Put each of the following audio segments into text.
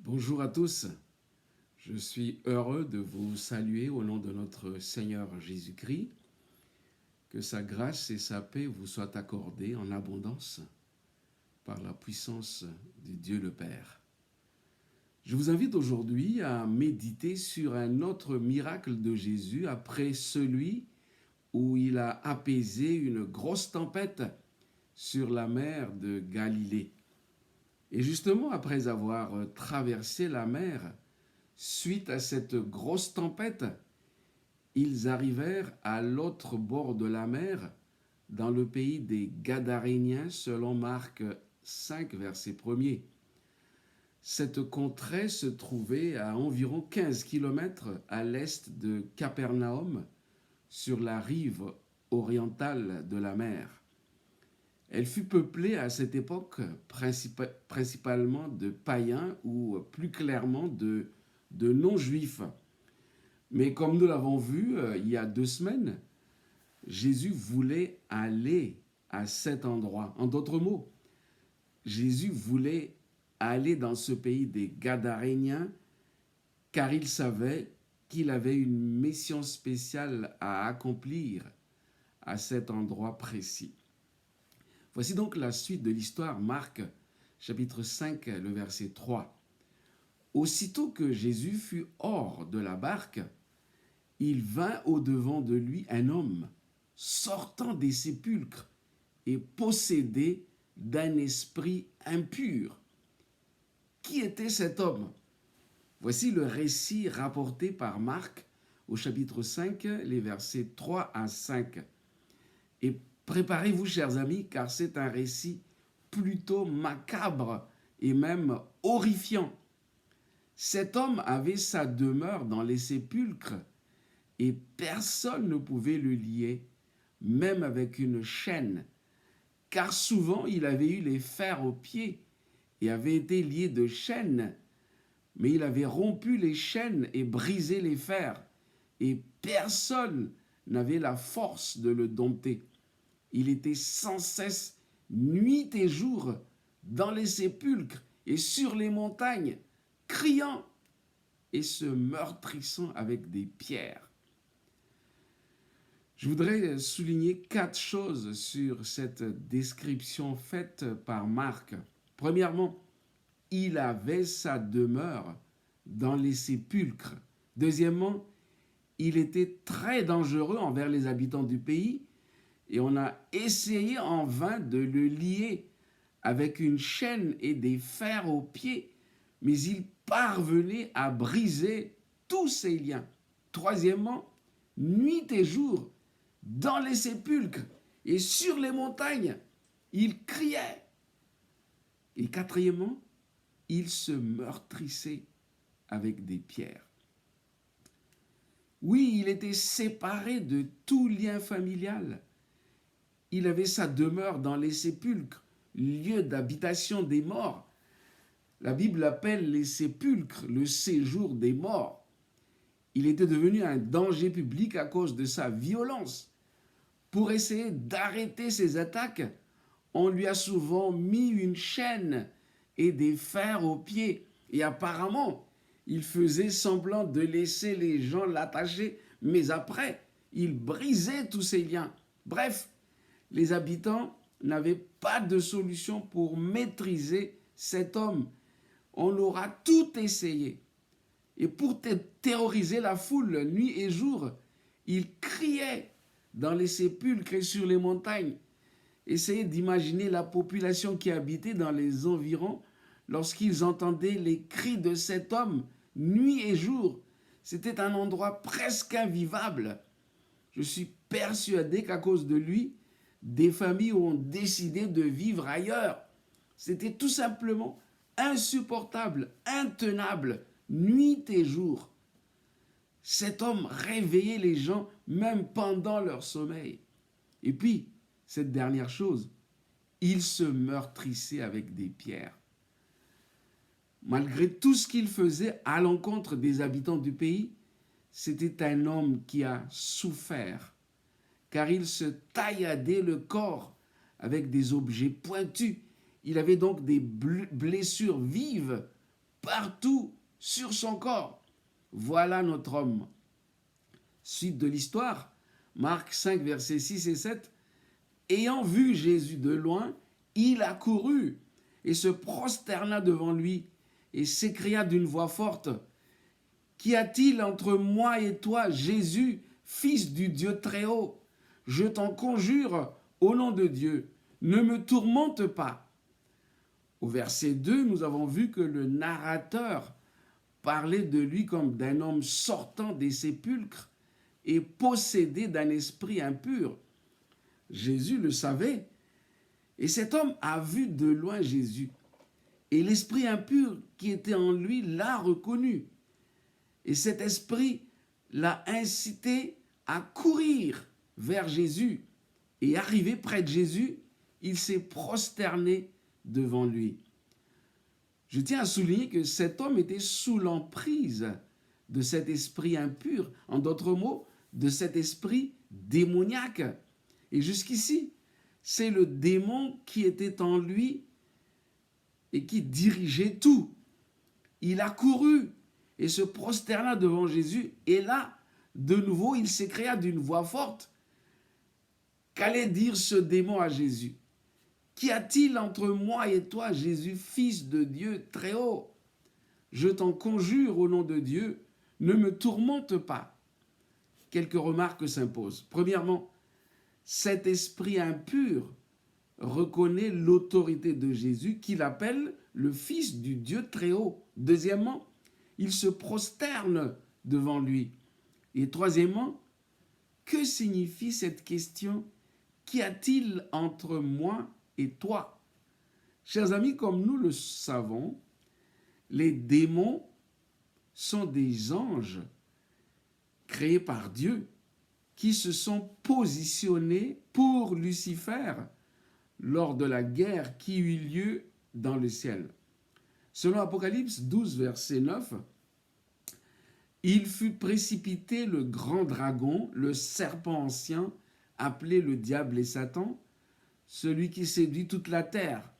Bonjour à tous, je suis heureux de vous saluer au nom de notre Seigneur Jésus-Christ. Que sa grâce et sa paix vous soient accordées en abondance par la puissance de Dieu le Père. Je vous invite aujourd'hui à méditer sur un autre miracle de Jésus après celui où il a apaisé une grosse tempête sur la mer de Galilée. Et justement, après avoir traversé la mer, suite à cette grosse tempête, ils arrivèrent à l'autre bord de la mer, dans le pays des Gadaréniens, selon Marc 5, verset 1er. Cette contrée se trouvait à environ 15 kilomètres à l'est de Capernaum, sur la rive orientale de la mer. Elle fut peuplée à cette époque principalement de païens ou plus clairement de non-juifs. Mais comme nous l'avons vu il y a 2 semaines, Jésus voulait aller à cet endroit. En d'autres mots, Jésus voulait aller dans ce pays des Gadaréniens car il savait qu'il avait une mission spéciale à accomplir à cet endroit précis. Voici donc la suite de l'histoire, Marc, chapitre 5, le verset 3. Aussitôt que Jésus fut hors de la barque, il vint au-devant de lui un homme sortant des sépulcres et possédé d'un esprit impur. Qui était cet homme? Voici le récit rapporté par Marc au chapitre 5, les versets 3 à 5. Et préparez-vous, chers amis, car c'est un récit plutôt macabre et même horrifiant. Cet homme avait sa demeure dans les sépulcres et personne ne pouvait le lier, même avec une chaîne, car souvent il avait eu les fers aux pieds et avait été lié de chaînes, mais il avait rompu les chaînes et brisé les fers, et personne n'avait la force de le dompter. Il était sans cesse, nuit et jour, dans les sépulcres et sur les montagnes, criant et se meurtrissant avec des pierres. Je voudrais souligner 4 choses sur cette description faite par Marc. Premièrement, il avait sa demeure dans les sépulcres. Deuxièmement, il était très dangereux envers les habitants du pays et on a essayé en vain de le lier avec une chaîne et des fers aux pieds, mais il parvenait à briser tous ces liens. Troisièmement, nuit et jour, dans les sépulcres et sur les montagnes, il criait. Et quatrièmement, il se meurtrissait avec des pierres. Oui, il était séparé de tout lien familial. Il avait sa demeure dans les sépulcres, lieu d'habitation des morts. La Bible appelle les sépulcres le séjour des morts. Il était devenu un danger public à cause de sa violence. Pour essayer d'arrêter ses attaques, on lui a souvent mis une chaîne et des fers aux pieds. Et apparemment, il faisait semblant de laisser les gens l'attacher, mais après, il brisait tous ces liens. Bref, les habitants n'avaient pas de solution pour maîtriser cet homme. On aura tout essayé. Et pour terroriser la foule nuit et jour, il criait dans les sépulcres et sur les montagnes. Essayez d'imaginer la population qui habitait dans les environs lorsqu'ils entendaient les cris de cet homme nuit et jour. C'était un endroit presque invivable. Je suis persuadé qu'à cause de lui, des familles ont décidé de vivre ailleurs. C'était tout simplement insupportable, intenable, nuit et jour. Cet homme réveillait les gens même pendant leur sommeil. Et puis, cette dernière chose, il se meurtrissait avec des pierres. Malgré tout ce qu'il faisait à l'encontre des habitants du pays, c'était un homme qui a souffert, car il se tailladait le corps avec des objets pointus. Il avait donc des blessures vives partout sur son corps. Voilà notre homme. Suite de l'histoire, Marc 5, versets 6 et 7. Ayant vu Jésus de loin, il accourut et se prosterna devant lui et s'écria d'une voix forte, « Qu'y a-t-il entre moi et toi, Jésus, fils du Dieu très haut? Je t'en conjure, au nom de Dieu, ne me tourmente pas. » Au verset 2, nous avons vu que le narrateur parlait de lui comme d'un homme sortant des sépulcres et possédé d'un esprit impur. Jésus le savait, et cet homme a vu de loin Jésus. Et l'esprit impur qui était en lui l'a reconnu. Et cet esprit l'a incité à courir vers Jésus. Et arrivé près de Jésus, il s'est prosterné devant lui. Je tiens à souligner que cet homme était sous l'emprise de cet esprit impur, en d'autres mots, de cet esprit démoniaque. Et jusqu'ici, c'est le démon qui était en lui et qui dirigeait tout. Il a couru et se prosterna devant Jésus. Et là, de nouveau, il s'écria d'une voix forte. Qu'allait dire ce démon à Jésus? Qu'y a-t-il entre moi et toi, Jésus, fils de Dieu très haut? Je t'en conjure au nom de Dieu, ne me tourmente pas. Quelques remarques s'imposent. Premièrement, cet esprit impur reconnaît l'autorité de Jésus qu'il appelle le Fils du Dieu très haut. Deuxièmement, il se prosterne devant lui. Et troisièmement, que signifie cette question? Qu'y a-t-il entre moi et toi? Chers amis, comme nous le savons, les démons sont des anges créés par Dieu qui se sont positionnés pour Lucifer lors de la guerre qui eut lieu dans le ciel. Selon Apocalypse 12, verset 9, « Il fut précipité le grand dragon, le serpent ancien, appelé le diable et Satan, celui qui séduit toute la terre.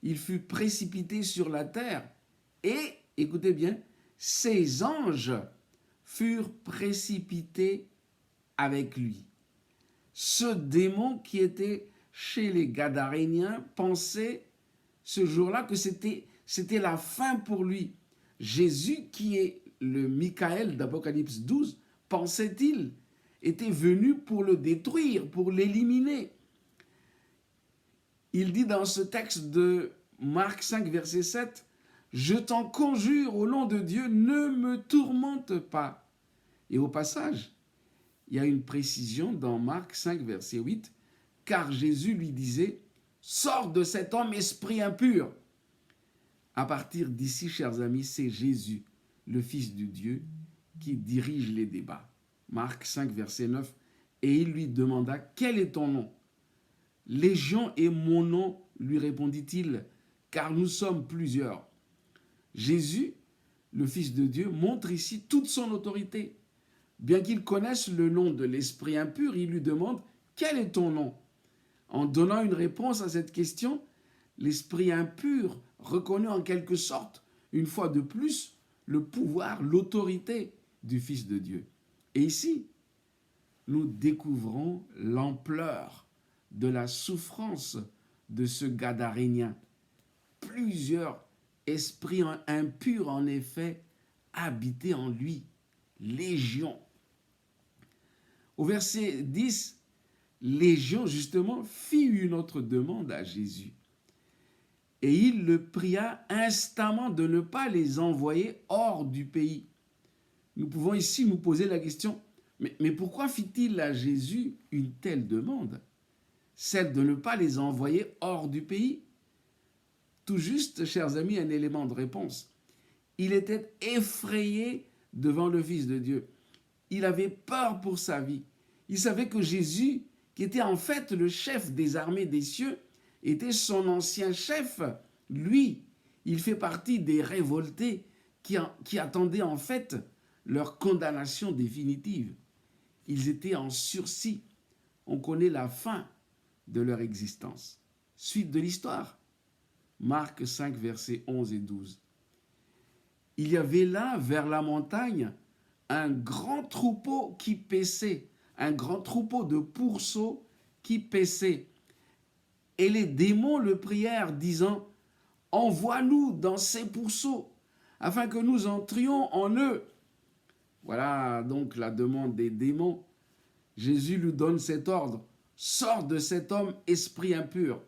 Il fut précipité sur la terre et, écoutez bien, ses anges furent précipités avec lui. » Ce démon qui était chez les Gadaréniens pensait ce jour-là que c'était la fin pour lui. Jésus, qui est le Michael d'Apocalypse 12, pensait-il, était venu pour le détruire, pour l'éliminer. Il dit dans ce texte de Marc 5, verset 7, « Je t'en conjure au nom de Dieu, ne me tourmente pas. » Et au passage, il y a une précision dans Marc 5, verset 8, « Car Jésus lui disait, sors de cet homme esprit impur. » À partir d'ici, chers amis, c'est Jésus, le Fils du Dieu, qui dirige les débats. Marc 5, verset 9, « Et il lui demanda, quel est ton nom? Légion est mon nom, lui répondit-il, car nous sommes plusieurs. » Jésus, le Fils de Dieu, montre ici toute son autorité. Bien qu'il connaisse le nom de l'esprit impur, il lui demande « Quel est ton nom ?» En donnant une réponse à cette question, l'esprit impur reconnaît en quelque sorte, une fois de plus, le pouvoir, l'autorité du Fils de Dieu. Et ici, nous découvrons l'ampleur de la souffrance de ce Gadarénien. Plusieurs esprits impurs, en effet, habitaient en lui. Légion. Au verset 10, Légion, justement, fit une autre demande à Jésus. Et il le pria instamment de ne pas les envoyer hors du pays. Nous pouvons ici nous poser la question, mais pourquoi fit-il à Jésus une telle demande? Celle de ne pas les envoyer hors du pays? Tout juste, chers amis, un élément de réponse. Il était effrayé devant le Fils de Dieu. Il avait peur pour sa vie. Il savait que Jésus, qui était en fait le chef des armées des cieux, était son ancien chef. Lui, il fait partie des révoltés qui attendaient en fait leur condamnation définitive. Ils étaient en sursis. On connaît la fin de leur existence. Suite de l'histoire. Marc 5, versets 11 et 12. il y avait là, vers la montagne, un grand troupeau qui paissait, un grand troupeau de pourceaux qui paissait. Et les démons le prièrent, disant, « Envoie-nous dans ces pourceaux, afin que nous entrions en eux. » Voilà donc la demande des démons. Jésus lui donne cet ordre, « Sors de cet homme, esprit impur. »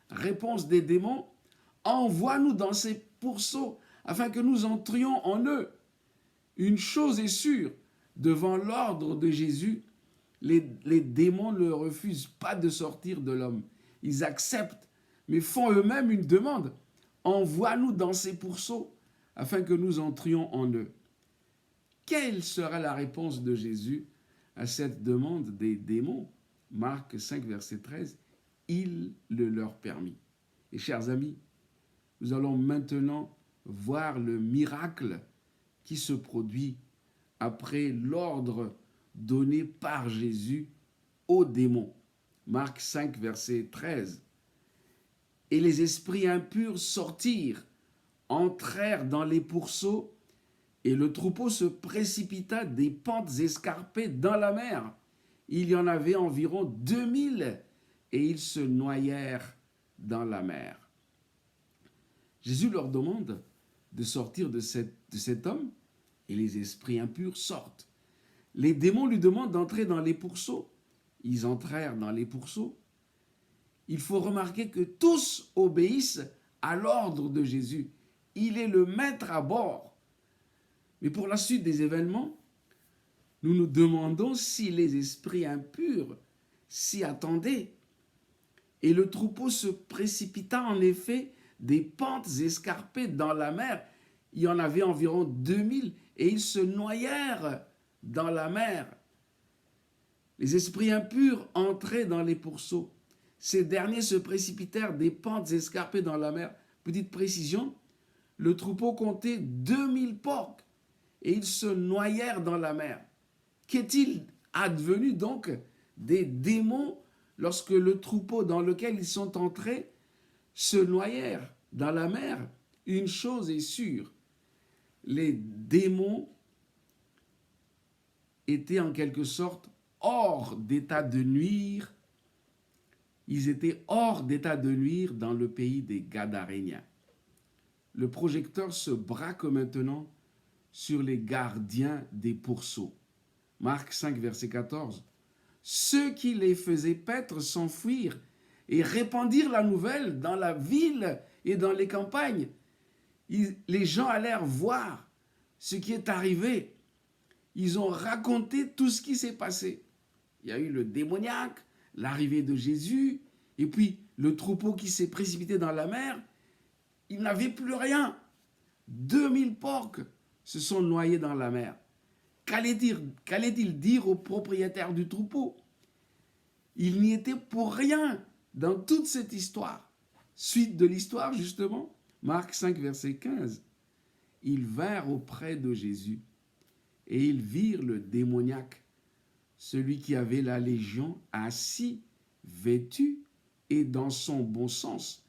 Réponse des démons, « Envoie-nous dans ces pourceaux, afin que nous entrions en eux. » Une chose est sûre, devant l'ordre de Jésus, les démons ne refusent pas de sortir de l'homme. Ils acceptent, mais font eux-mêmes une demande. Envoie-nous dans ces pourceaux, afin que nous entrions en eux. Quelle sera la réponse de Jésus à cette demande des démons? Marc 5, verset 13, il le leur permit. Et chers amis, nous allons maintenant voir le miracle qui se produit après l'ordre donné par Jésus aux démons. Marc 5, verset 13. Et les esprits impurs sortirent, entrèrent dans les pourceaux, et le troupeau se précipita des pentes escarpées dans la mer. Il y en avait environ 2000, et ils se noyèrent dans la mer. Jésus leur demande de sortir de cet homme, et les esprits impurs sortent. Les démons lui demandent d'entrer dans les pourceaux. Ils entrèrent dans les pourceaux. Il faut remarquer que tous obéissent à l'ordre de Jésus. Il est le maître à bord. Mais pour la suite des événements, nous nous demandons si les esprits impurs s'y attendaient. Et le troupeau se précipita en effet des pentes escarpées dans la mer. Il y en avait environ 2000 et ils se noyèrent dans la mer. Les esprits impurs entraient dans les pourceaux. Ces derniers se précipitèrent des pentes escarpées dans la mer. Petite précision, le troupeau comptait 2000 porcs et ils se noyèrent dans la mer. Qu'est-il advenu donc des démons lorsque le troupeau dans lequel ils sont entrés se noyèrent dans la mer? Une chose est sûre, les démons étaient en quelque sorte hors d'état de nuire. Ils étaient hors d'état de nuire dans le pays des Gadaréniens. Le projecteur se braque maintenant sur les gardiens des pourceaux. Marc 5, verset 14. Ceux qui les faisaient paître s'enfuirent et répandirent la nouvelle dans la ville et dans les campagnes. Les gens allèrent voir ce qui est arrivé. Ils ont raconté tout ce qui s'est passé. Il y a eu le démoniaque, l'arrivée de Jésus, et puis le troupeau qui s'est précipité dans la mer. Il n'avait plus rien. 2000 porcs se sont noyés dans la mer. Qu'allait-il dire au propriétaire du troupeau? Il n'y était pour rien dans toute cette histoire. Suite de l'histoire, justement, Marc 5, verset 15. Ils vinrent auprès de Jésus et ils virent le démoniaque, celui qui avait la légion, assis, vêtu et dans son bon sens,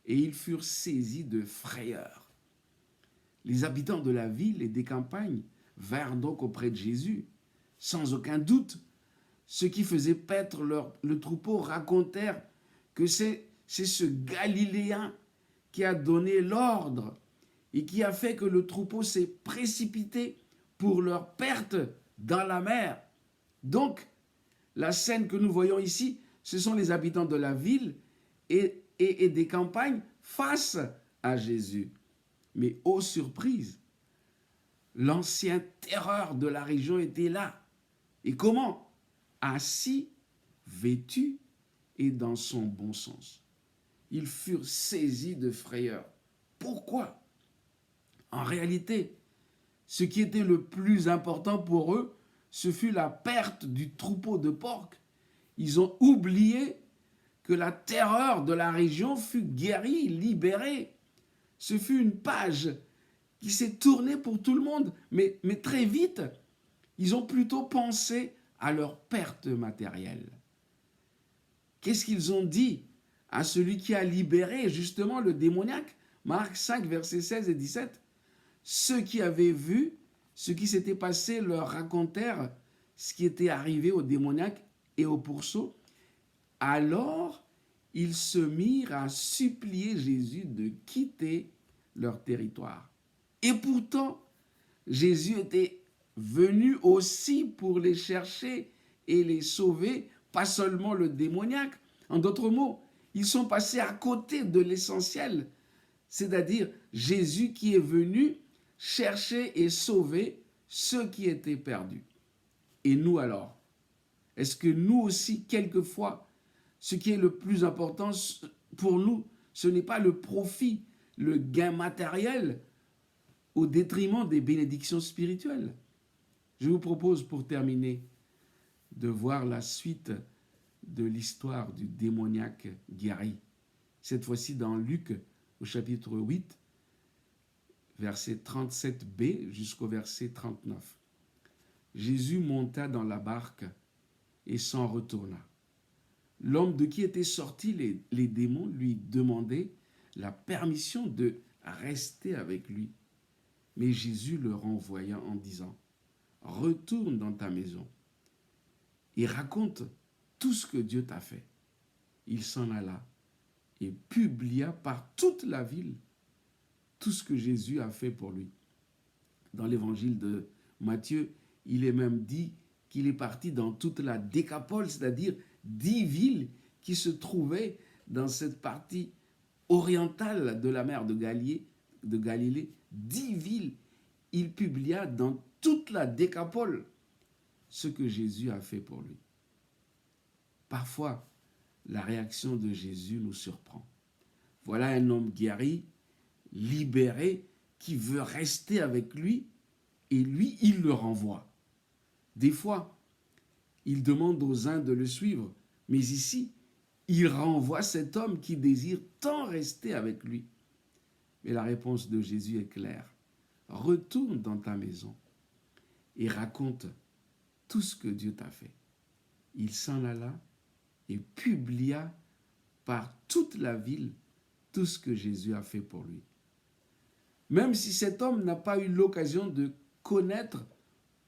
et ils furent saisis de frayeur. Les habitants de la ville et des campagnes vinrent donc auprès de Jésus. Sans aucun doute, ceux qui faisaient paître le troupeau racontèrent que c'est ce Galiléen qui a donné l'ordre et qui a fait que le troupeau s'est précipité pour leur perte dans la mer. Donc, la scène que nous voyons ici, ce sont les habitants de la ville et des campagnes face à Jésus. Mais ô surprise, l'ancien terreur de la région était là. Et comment? Assis, vêtu et dans son bon sens. Ils furent saisis de frayeur. Pourquoi? En réalité, ce qui était le plus important pour eux, ce fut la perte du troupeau de porcs. Ils ont oublié que la terreur de la région fut guérie, libérée. Ce fut une page qui s'est tournée pour tout le monde, mais très vite, ils ont plutôt pensé à leur perte matérielle. Qu'est-ce qu'ils ont dit à celui qui a libéré justement le démoniaque? Marc 5, versets 16 et 17. ceux qui avaient vu ce qui s'était passé leur racontèrent ce qui était arrivé au démoniaque et au pourceau. Alors, ils se mirent à supplier Jésus de quitter leur territoire. Et pourtant, Jésus était venu aussi pour les chercher et les sauver, pas seulement le démoniaque. En d'autres mots, ils sont passés à côté de l'essentiel, c'est-à-dire Jésus qui est venu chercher et sauver ceux qui étaient perdus. Et nous alors, est-ce que nous aussi, quelquefois, ce qui est le plus important pour nous, ce n'est pas le profit, le gain matériel au détriment des bénédictions spirituelles? Je vous propose pour terminer de voir la suite de l'histoire du démoniaque guéri. Cette fois-ci dans Luc au chapitre 8, verset 37b jusqu'au verset 39. Jésus monta dans la barque et s'en retourna. L'homme de qui étaient sortis les démons lui demandait la permission de rester avec lui. Mais Jésus le renvoya en disant « Retourne dans ta maison et raconte tout ce que Dieu t'a fait. » Il s'en alla et publia par toute la ville tout ce que Jésus a fait pour lui. Dans l'évangile de Matthieu, il est même dit qu'il est parti dans toute la Décapole, c'est-à-dire 10 villes qui se trouvaient dans cette partie orientale de la mer de Galilée. 10 villes. Il publia dans toute la Décapole ce que Jésus a fait pour lui. Parfois, la réaction de Jésus nous surprend. Voilà un homme guéri, libéré, qui veut rester avec lui, et lui, il le renvoie. Des fois, il demande aux uns de le suivre, mais ici, il renvoie cet homme qui désire tant rester avec lui. Mais la réponse de Jésus est claire. Retourne dans ta maison et raconte tout ce que Dieu t'a fait. Il s'en alla et publia par toute la ville tout ce que Jésus a fait pour lui. Même si cet homme n'a pas eu l'occasion de connaître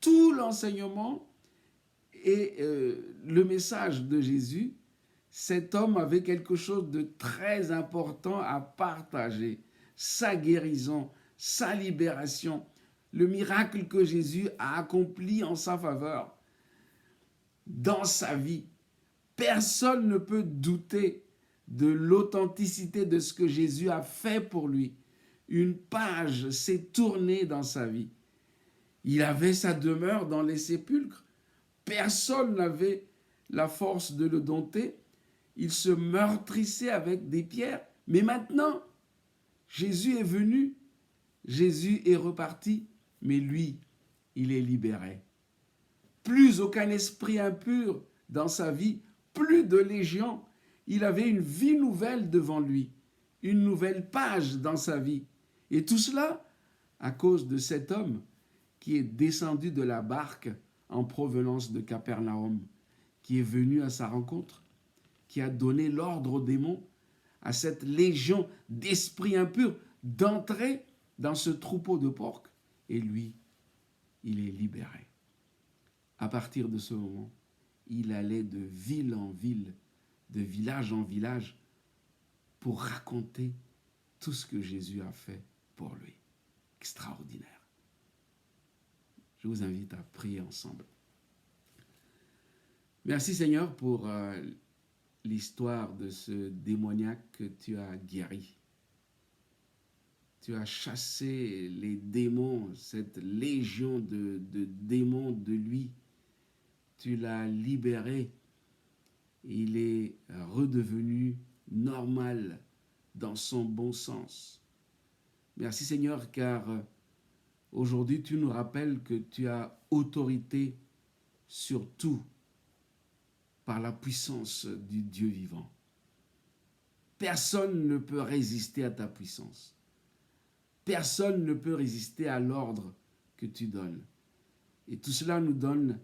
tout l'enseignement et le message de Jésus, cet homme avait quelque chose de très important à partager. Sa guérison, sa libération, le miracle que Jésus a accompli en sa faveur dans sa vie. Personne ne peut douter de l'authenticité de ce que Jésus a fait pour lui. Une page s'est tournée dans sa vie. Il avait sa demeure dans les sépulcres. Personne n'avait la force de le dompter. Il se meurtrissait avec des pierres. Mais maintenant, Jésus est venu, Jésus est reparti, mais lui, il est libéré. Plus aucun esprit impur dans sa vie, plus de légion. Il avait une vie nouvelle devant lui, une nouvelle page dans sa vie. Et tout cela à cause de cet homme qui est descendu de la barque en provenance de Capernaum, qui est venu à sa rencontre, qui a donné l'ordre aux démons, à cette légion d'esprits impurs, d'entrer dans ce troupeau de porcs. Et lui, il est libéré. À partir de ce moment, il allait de ville en ville, de village en village, pour raconter tout ce que Jésus a fait pour lui. Extraordinaire. Je vous invite à prier ensemble. Merci Seigneur pour l'histoire de ce démoniaque que tu as guéri. Tu as chassé les démons, cette légion de démons de lui. Tu l'as libéré. Il est redevenu normal dans son bon sens. Merci Seigneur, car aujourd'hui tu nous rappelles que tu as autorité sur tout par la puissance du Dieu vivant. Personne ne peut résister à ta puissance. Personne ne peut résister à l'ordre que tu donnes. Et tout cela nous donne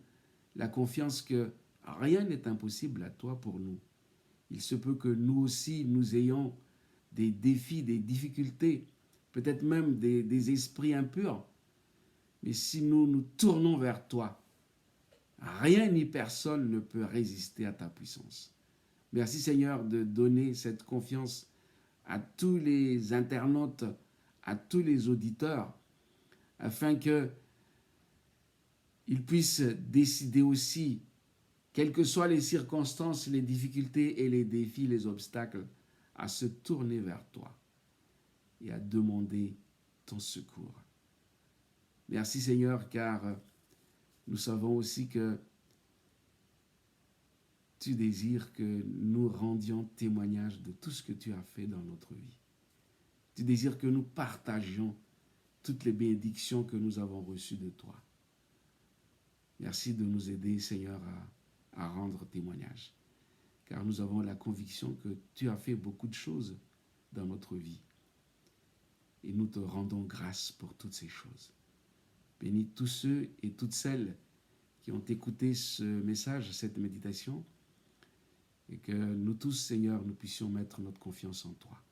la confiance que rien n'est impossible à toi pour nous. Il se peut que nous aussi, nous ayons des défis, des difficultés. peut-être même des esprits impurs. Mais si nous nous tournons vers toi, rien ni personne ne peut résister à ta puissance. Merci Seigneur de donner cette confiance à tous les internautes, à tous les auditeurs, afin qu'ils puissent décider aussi, quelles que soient les circonstances, les difficultés et les défis, les obstacles, à se tourner vers toi et à demander ton secours. Merci Seigneur, car nous savons aussi que tu désires que nous rendions témoignage de tout ce que tu as fait dans notre vie. Tu désires que nous partagions toutes les bénédictions que nous avons reçues de toi. Merci de nous aider, Seigneur, à rendre témoignage, car nous avons la conviction que tu as fait beaucoup de choses dans notre vie. Et nous te rendons grâce pour toutes ces choses. Bénis tous ceux et toutes celles qui ont écouté ce message, cette méditation, et que nous tous, Seigneur, nous puissions mettre notre confiance en toi.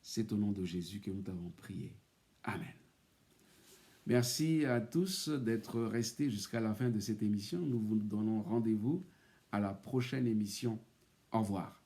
C'est au nom de Jésus que nous t'avons prié. Amen. Merci à tous d'être restés jusqu'à la fin de cette émission. Nous vous donnons rendez-vous à la prochaine émission. Au revoir.